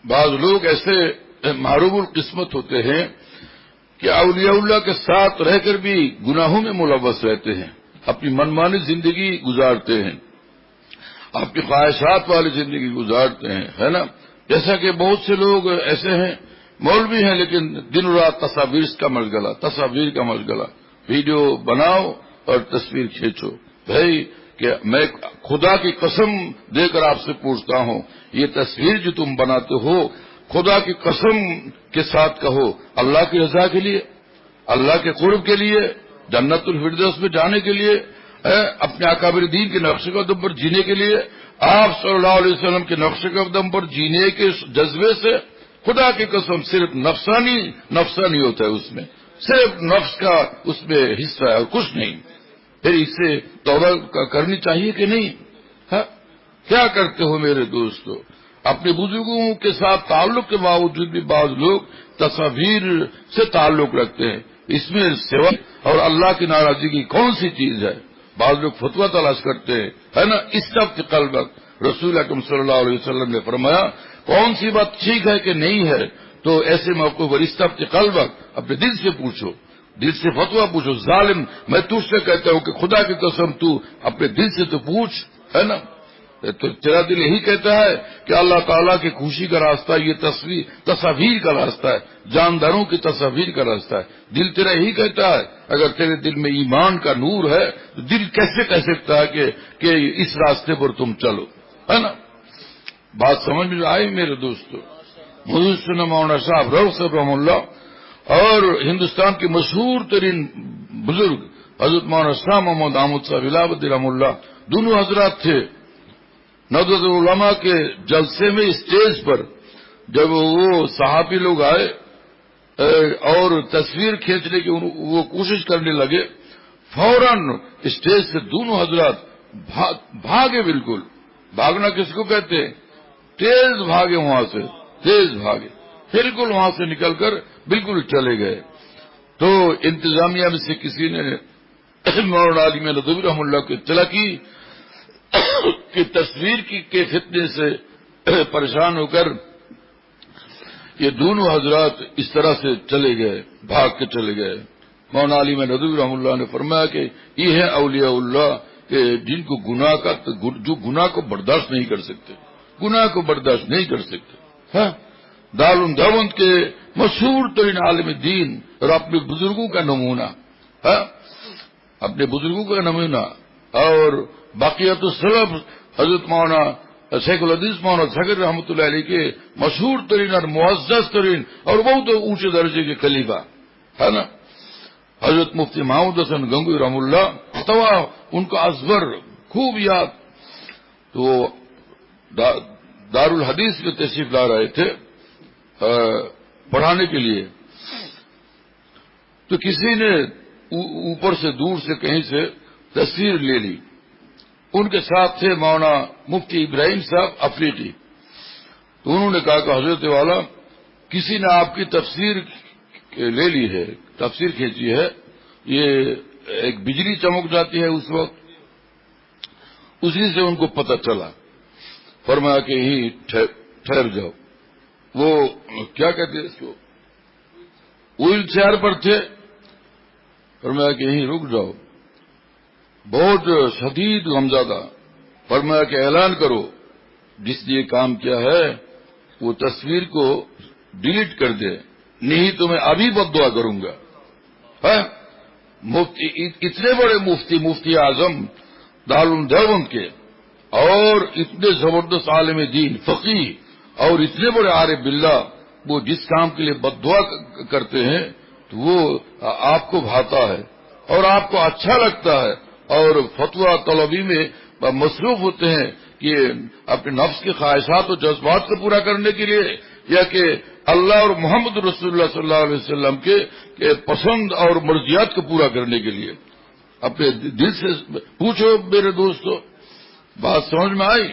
بعض لوگ ایسے معروف القسمت ہوتے ہیں کہ اولیاء اللہ کے ساتھ رہ کر بھی گناہوں میں ملوث رہتے ہیں، اپنی منمانی زندگی گزارتے ہیں، اپنی خواہشات والی زندگی گزارتے ہیں، ہے نا؟ جیسا کہ بہت سے لوگ ایسے ہیں، مولوی ہیں لیکن دن رات تصاویر کا مشغلہ، ویڈیو بناؤ اور تصویر کھینچو۔ بھائی کہ میں خدا کی قسم دے کر آپ سے پوچھتا ہوں، یہ تصویر جو تم بناتے ہو خدا کی قسم کے ساتھ کہو، اللہ کی رضا کے لیے، اللہ کے قرب کے لیے، جنت الفردوس میں جانے کے لیے، اپنے اکابر دین کے نقش قدم پر جینے کے لیے، آپ صلی اللہ علیہ وسلم کے نقش قدم پر جینے کے جذبے سے، خدا کی قسم صرف نفسانی ہوتا ہے، اس میں صرف نفس کا اس میں حصہ ہے اور کچھ نہیں۔ پھر اس سے توبہ کرنی چاہیے کہ نہیں؟ کیا کرتے ہو میرے دوستو؟ اپنے بزرگوں کے ساتھ تعلق کے باوجود بھی بعض لوگ تصاویر سے تعلق رکھتے ہیں، اس میں سوا اور اللہ کی ناراضگی کی کون سی چیز ہے؟ بعض لوگ فتویٰ تلاش کرتے ہیں، ہے نا؟ استفت قلبک، رسول اکرم صلی اللہ علیہ وسلم نے فرمایا کون سی بات ٹھیک ہے کہ نہیں ہے، تو ایسے موقع پر استفت قلبک، اپنے دل سے پوچھو، دل سے فتویٰ پوچھو۔ ظالم، میں تجھ سے کہتا ہوں کہ خدا کی قسم تو اپنے دل سے تو پوچھ، ہے نا؟ تو تیرا دل یہی کہتا ہے کہ اللہ تعالیٰ کی خوشی کا راستہ یہ تصاویر کا راستہ ہے، جانداروں کی تصاویر کا راستہ ہے، دل تیرا یہی کہتا ہے۔ اگر تیرے دل میں ایمان کا نور ہے تو دل کیسے کہہ سکتا ہے کہ اس راستے پر تم چلو، ہے نا؟ بات سمجھ میں آئی میرے دوستو؟ محسن مولانا صاحب روح رحم اللہ اور ہندوستان کے مشہور ترین بزرگ حضرت مولانا شاہ محمد احمد صاحب الہ رحم اللہ، دونوں حضرات تھے ندوۃ العلماء کے جلسے میں اسٹیج پر جب وہ صحابی لوگ آئے اور تصویر کھینچنے کی وہ کوشش کرنے لگے، فوراً اسٹیج سے دونوں حضرات بھاگے، بالکل بھاگنا کس کو کہتے ہیں؟ تیز بھاگے، وہاں سے تیز بھاگے، بالکل وہاں سے نکل کر بالکل چلے گئے۔ تو انتظامیہ میں سے کسی نے مولانا عالم ندوی رحمہ اللہ کو اطلاع کی کہ تصویر کے فتنے سے پریشان ہو کر یہ دونوں حضرات اس طرح سے چلے گئے، بھاگ کے چلے گئے۔ مولانا عالم ندوی رحمہ اللہ نے فرمایا کہ یہ ہے اولیاء اللہ کہ جن کو جو گناہ کو برداشت نہیں کر سکتے، گناہ کو برداشت نہیں کر سکتے۔ ہاں، دارالدیوبند کے مشہور ترین عالم دین اور اپنے بزرگوں کا نمونہ، اپنے بزرگوں کا نمونہ، اور باقیات السلف حضرت مولانا شیخ الحدیث مولانا ذکر رحمۃ اللہ علیہ کے مشہور ترین اور معزز ترین اور بہت اونچے درجے کے خلیفہ، ہے نا؟ حضرت مفتی محمود حسن گنگوئی رحمہ اللہ، ان کا ازبر خوب یاد۔ تو دارالحدیث میں تشریف لا رہے تھے پڑھانے کے لیے، تو کسی نے اوپر سے دور سے کہیں سے تصویر لے لی، ان کے ساتھ تھے مولانا مفتی ابراہیم صاحب افریقی۔ تو انہوں نے کہا کہ حضرت والا کسی نے آپ کی تفسیر لے لی ہے، تفسیر کھینچی ہے، یہ ایک بجلی چمک جاتی ہے اس وقت، اسی سے ان کو پتہ چلا۔ فرمایا کہ یہی ٹھہر جاؤ، وہ کیا کہتے ہیں اس کو، وہیل چیئر پر تھے، فرمایا کہ یہیں رک جاؤ، بہت شدید غمزدہ، فرمایا کہ اعلان کرو جس نے یہ کام کیا ہے وہ تصویر کو ڈیلیٹ کر دے، نہیں تو میں ابھی بد دعا کروں گا۔ اتنے بڑے مفتی اعظم دارالدیوبند کے اور اتنے زبردست عالم دین فقیہ اور اتنے بڑے عارف باللہ، وہ جس کام کے لیے بد دعا کرتے ہیں تو وہ آپ کو بھاتا ہے اور آپ کو اچھا لگتا ہے، اور فتویٰ طلبی میں مصروف ہوتے ہیں کہ اپنے نفس کی خواہشات اور جذبات کو پورا کرنے کے لیے، یا کہ اللہ اور محمد رسول اللہ صلی اللہ علیہ وسلم کے پسند اور مرضیات کو پورا کرنے کے لیے۔ اپنے دل سے پوچھو میرے دوستو، بات سمجھ میں آئی؟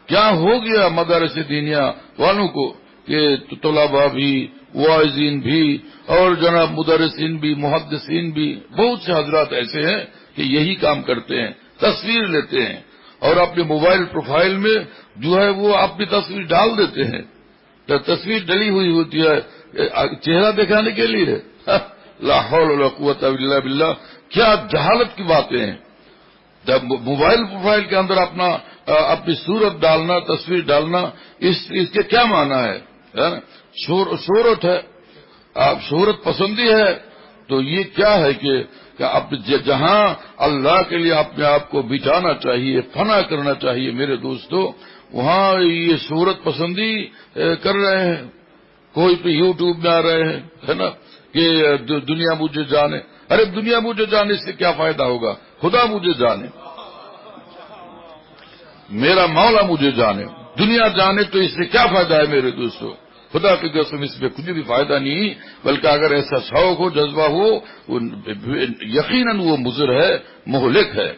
کیا ہو گیا مدارس دینیہ والوں کو کہ طلباء بھی، واعظین بھی، اور جناب مدرسین بھی، محدثین بھی، بہت سے حضرات ایسے ہیں کہ یہی کام کرتے ہیں، تصویر لیتے ہیں اور اپنے موبائل پروفائل میں جو ہے وہ اپنی تصویر ڈال دیتے ہیں، تصویر ڈلی ہوئی ہوتی ہے چہرہ دکھانے کے لیے. لا حول ولا قوت الا باللہ. کیا جہالت کی باتیں ہیں. موبائل پروفائل کے اندر اپنی صورت ڈالنا، تصویر ڈالنا، اس کے کیا معنی ہے نا؟ شہرت ہے. آپ شہرت پسندی ہے تو یہ کیا ہے کہ جہاں اللہ کے لیے اپنے آپ کو بچانا چاہیے، فنا کرنا چاہیے میرے دوستو، وہاں یہ شہرت پسندی کر رہے ہیں. کوئی تو یوٹیوب میں آ رہے ہیں ہے نا کہ دنیا مجھے جانے. ارے دنیا مجھے جانے سے کیا فائدہ ہوگا؟ خدا مجھے جانے، میرا مولا مجھے جانے. دنیا جانے تو اس سے کیا فائدہ ہے میرے دوستو؟ خدا کی قسم اس میں کچھ بھی فائدہ نہیں. بلکہ اگر ایسا شوق ہو، جذبہ ہو، یقیناً وہ مضر ہے، مہلک ہے.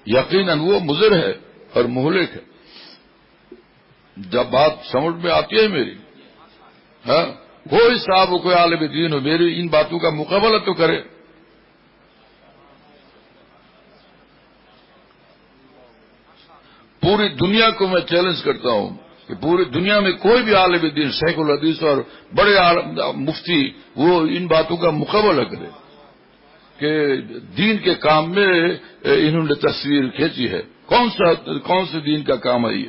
یقیناً وہ مضر ہے اور مہلک ہے. جب بات سمجھ میں آتی ہے میری، ہاں، کوئی صاحب ہو، کوئی عالم دین ہو، میری ان باتوں کا مقابلہ تو کرے. پوری دنیا کو میں چیلنج کرتا ہوں کہ پوری دنیا میں کوئی بھی عالم دین، شیخ الحدیث اور بڑے مفتی، وہ ان باتوں کا مقابلہ کرے کہ دین کے کام میں انہوں نے تصویر کھینچی ہے. کون سے دین کا کام ہے یہ؟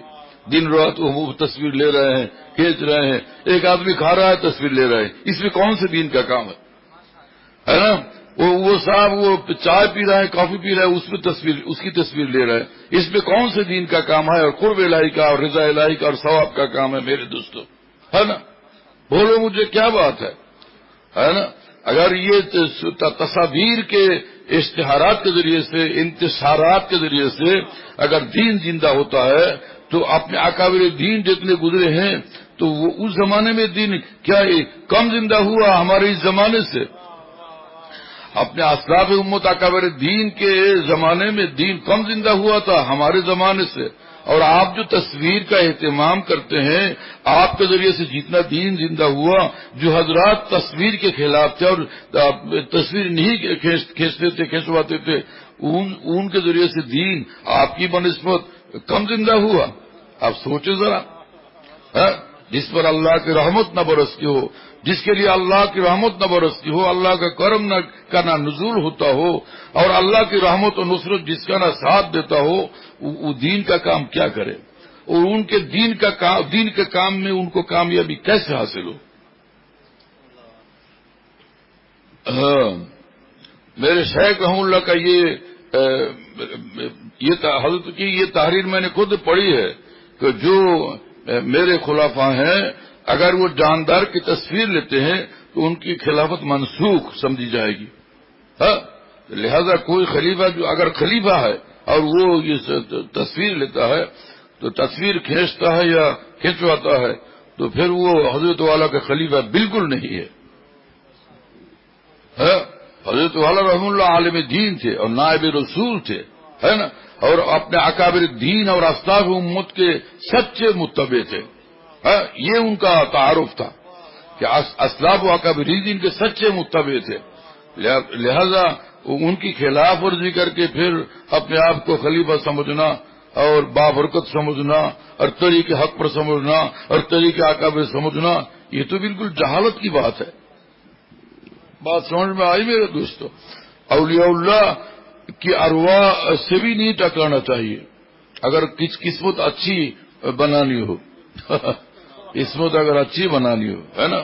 دن رات وہ تصویر لے رہے ہیں، کھینچ رہے ہیں. ایک آدمی کھا رہا ہے، تصویر لے رہے ہیں. اس میں کون سے دین کا کام ہے نا؟ وہ صاحب وہ چائے پی رہا ہے، کافی پی رہا ہے، اس کی تصویر لے رہا ہے. اس میں کون سے دین کا کام ہے؟ اور قرب الہی کا اور رضا الہی کا اور ثواب کا کام ہے میرے دوستو، ہے نا؟ بولو مجھے کیا بات ہے نا؟ اگر یہ تصاویر کے اشتہارات کے ذریعے سے، انتشارات کے ذریعے سے اگر دین زندہ ہوتا ہے تو اپنے اکابر دین جتنے گزرے ہیں تو وہ اس زمانے میں دین کیا کم زندہ ہوا ہمارے اس زمانے سے؟ اپنے اسلاف امت اکابر دین کے زمانے میں دین کم زندہ ہوا تھا ہمارے زمانے سے. اور آپ جو تصویر کا اہتمام کرتے ہیں، آپ کے ذریعے سے جتنا دین زندہ ہوا، جو حضرات تصویر کے خلاف تھے اور تصویر نہیں کھینچتے تھے، کھینچواتے تھے، ان کے ذریعے سے دین آپ کی بنسبت کم زندہ ہوا. آپ سوچیں ذرا. جس پر اللہ کی رحمت نہ برستی ہو، جس کے لیے اللہ کی رحمت نہ برستی ہو، اللہ کا کرم کا نہ نزول ہوتا ہو، اور اللہ کی رحمت و نصرت جس کا نہ ساتھ دیتا ہو، وہ دین کا کام کیا کرے؟ اور ان کے دین کے کام میں ان کو کامیابی کیسے حاصل ہو؟ میرے شیخ رحمہ اللہ کا حضرت کی یہ تحریر میں نے خود پڑھی ہے کہ جو میرے خلفاء ہیں اگر وہ جاندار کی تصویر لیتے ہیں تو ان کی خلافت منسوخ سمجھی جائے گی. لہذا کوئی خلیفہ جو اگر خلیفہ ہے اور وہ یہ تصویر لیتا ہے تو تصویر کھینچتا ہے یا کھینچواتا ہے تو پھر وہ حضرت والا کا خلیفہ بالکل نہیں ہے. حضرت والا رحم اللہ عالم دین تھے اور نائب رسول تھے، ہے نا، اور اپنے اکابر دین اور اسلاف امت کے سچے متبع تھے. یہ ان کا تعارف تھا کہ اسلاف و اکابر دین کے سچے متبع تھے. لہذا ان کی خلاف ورزی کر کے پھر اپنے آپ کو خلیفہ سمجھنا اور بابرکت سمجھنا اور طریق حق پر سمجھنا اور طریق اکابر سمجھنا، یہ تو بالکل جہالت کی بات ہے. بات سمجھ میں آئی میرے دوستو؟ اولیاء اللہ کی ارواح سے بھی نہیں ٹکرانا چاہیے. اگر قسمت اچھی بنانی ہو قسمت اگر اچھی بنانی ہو، ہے نا،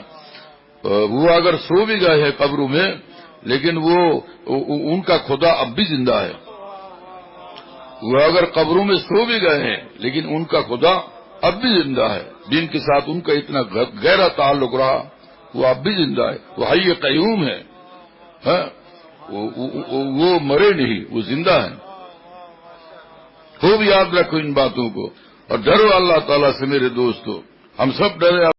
وہ اگر سو بھی گئے ہیں قبروں میں لیکن وہ ان کا خدا اب بھی زندہ ہے. وہ اگر قبروں میں سو بھی گئے ہیں لیکن ان کا خدا اب بھی زندہ ہے. جن کے ساتھ ان کا اتنا گہرا تعلق رہا وہ اب بھی زندہ ہے. وہ حی قیوم ہے، وہ مرے نہیں، وہ زندہ ہے. خوب یاد رکھو ان باتوں کو اور ڈرو اللہ تعالیٰ سے میرے دوستو. ہم سب ڈرے.